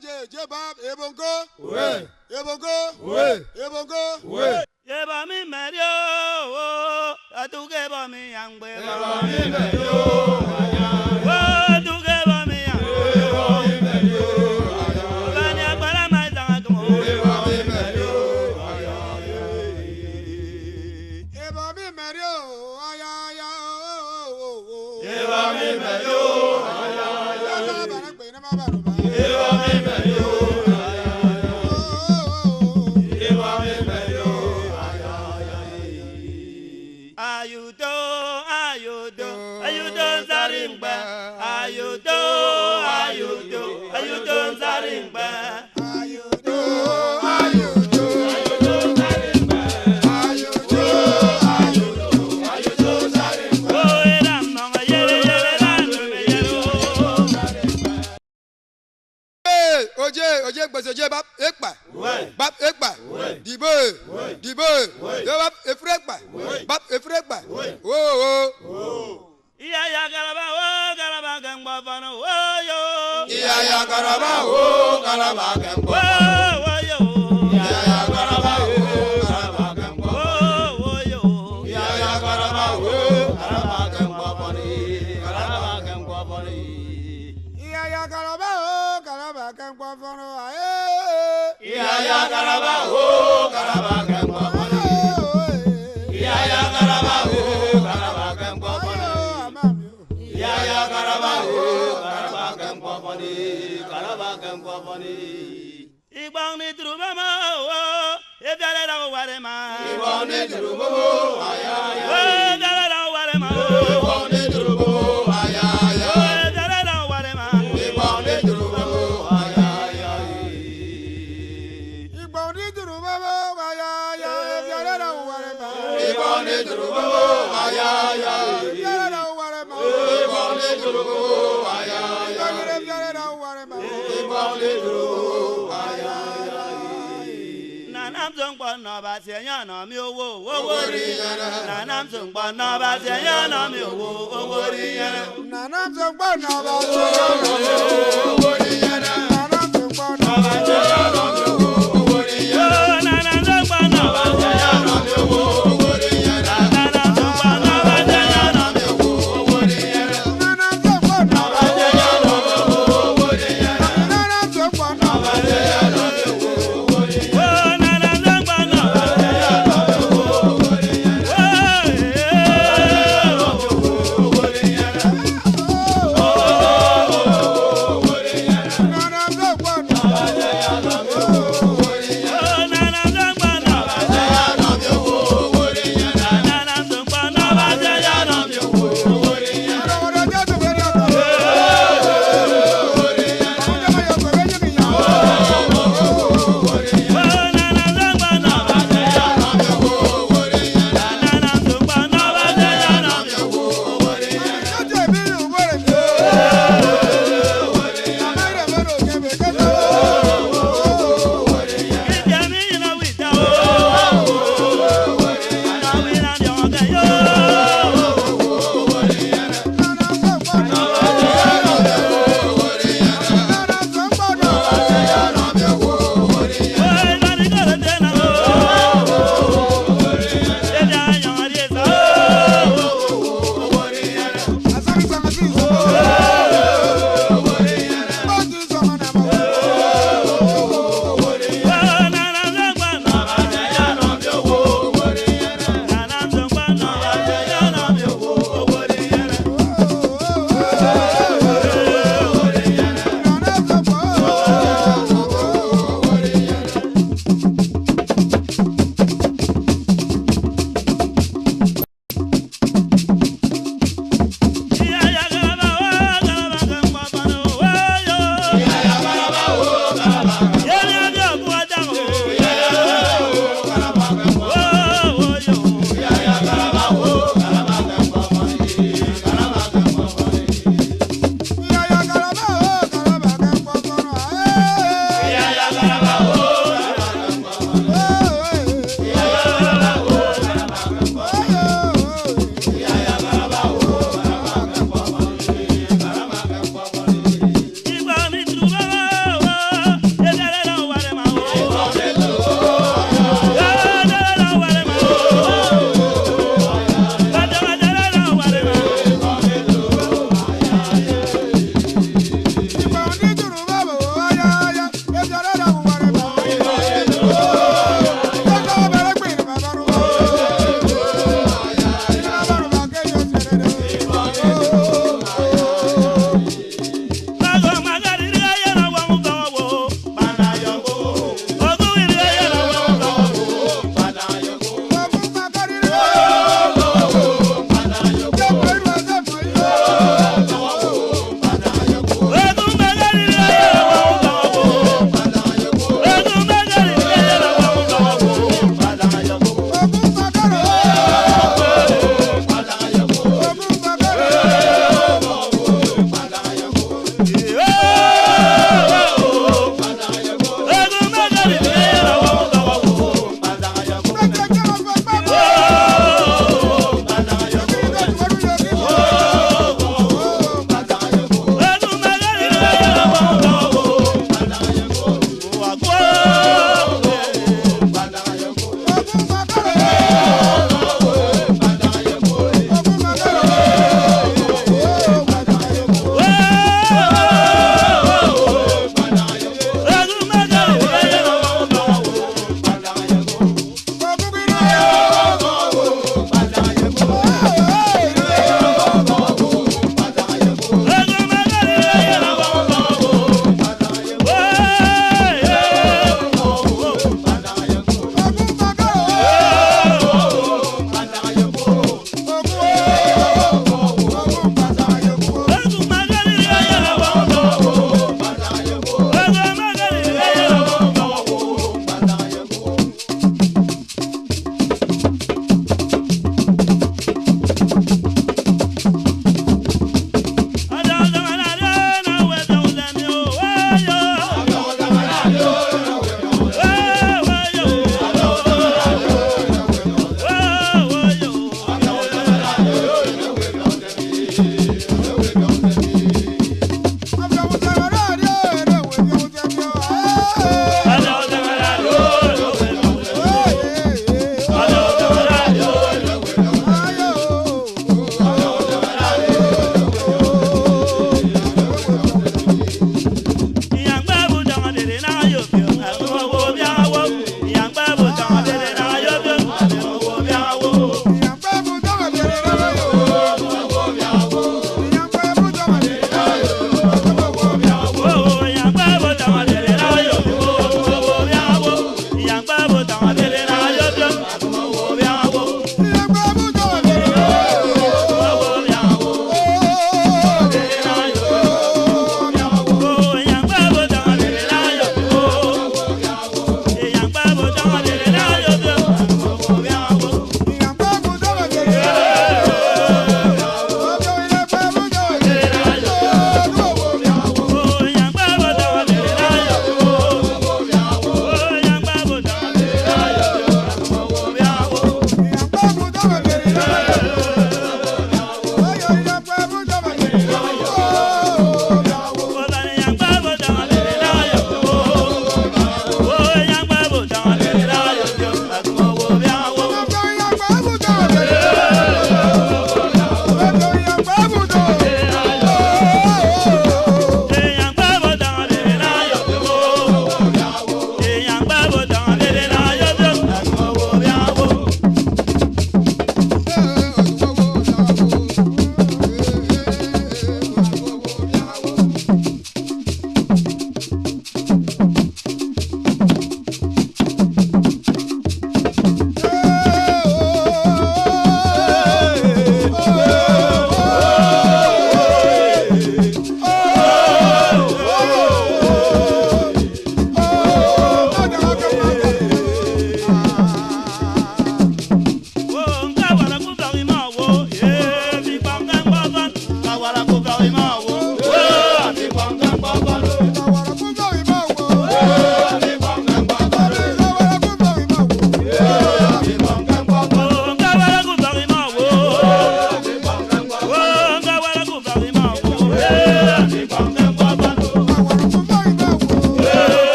Jebab, Ebongo, Ebongo, Ebongo, Yeba mi medio, atu geba mi yang beba mi medio, atu geba mi yang medio, bani agbara mai tanga tumo Eba mi medio, Eba mi medio, ayaya, Eba mi medio, ayaya, Eba mi medio. Ayudo zarimba, ayudo zarimba, Ayudo zarimba. Oh, era manga yere yero. Oje gbèsè oje bab ekpa, dibo, yo bab efure ekpa, bab efure ekpa, Iya ya garaba gangba fano, oh yo. Iya ya garaba gangba, Oh yo. Iya ya garaba gangba, Oh yo. Iya ya garaba gangba boni, Iya ya garaba gangba fano, aye. Iya ya garaba gangba boni, Iya ya garaba gangba boni. Ya garaba gangba boni. Ibang ni truba ma, oh, e dale la ware ma. Ibang ni truba mo, ayaya. Oh, dale la ware ma. Ibang ni truba mo, ayaya. Oh, dale la ware ma. Ibang ni truba mo, ayaya. Ibang ni truba mo, ayaya. Dale la ware ma. Ibang ni truba mo, ayaya. Dale la ware ma. Ibang ni truba mo, ayaya. Dale la ware ma. Ibang ni truba mo. Nanam sung pa na ba senya na mi owo ri yana. Nanam sung pa na ba senya na mi owo ri yana. Nanam sung pa na ba senya na mi